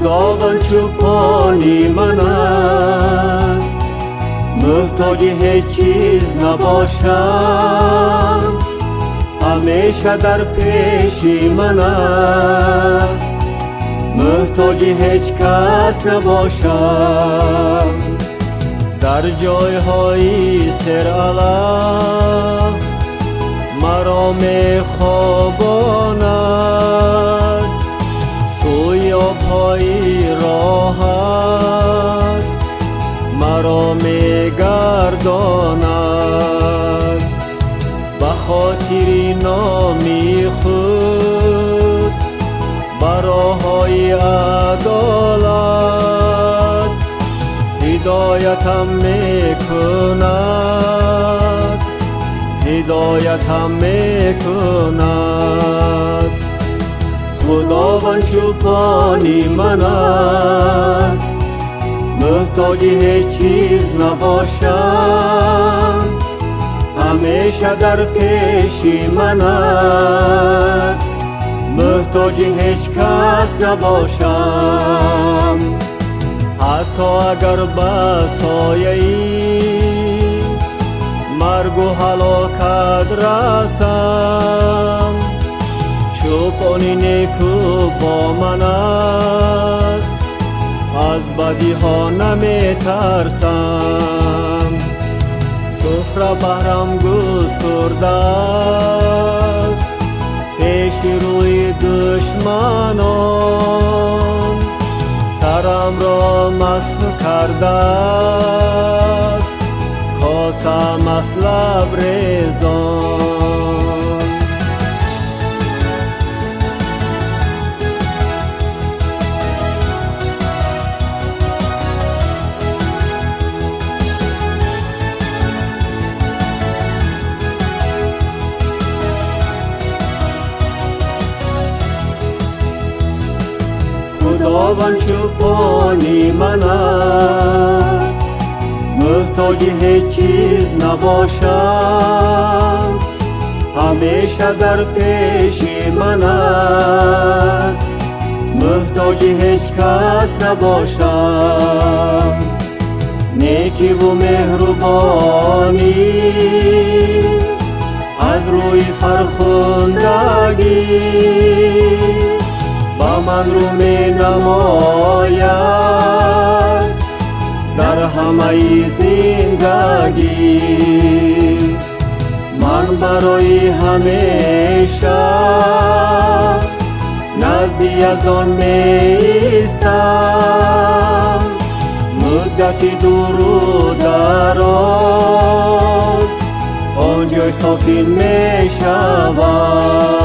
خداوند چوپانی من است، محتاج هیچ چیز نباشم. همیشه در پیش من است، محتاج هیچ کس نباشم. در جایهای سرعلف مرا میخواباند، سوی آبهای راحت مرا میگرداند. به خاطر نامی خود بر راههای عدالت هدایتم میکند، هدایتم میکند. خداوند چوپانی من است، محتاج هیچ چیز نباشم. همیشه در پیش من است، محتاج هیچ کس نباشم. حتی اگر به سایه مرگ و هلاکت رسم، چوپانی نیکو با من است، از بدی ها نمی ترسم. سفره بهرم گسترده است پیش روی دشمنان، سرم را مسح کرده است کاسم از لبریزان. خداوند چوپانی من است، محتاج هیچ چیز نباشم. همیشه در پیش من است، محتاج هیچ کس نباشم. نیکی و مهربانی از روی فرخندگی با من رو می نماید در همه زندگی. من برای همیشه نزد یزدان می ایستم، مدتی دور و دراز آنجا ساکن می شوم.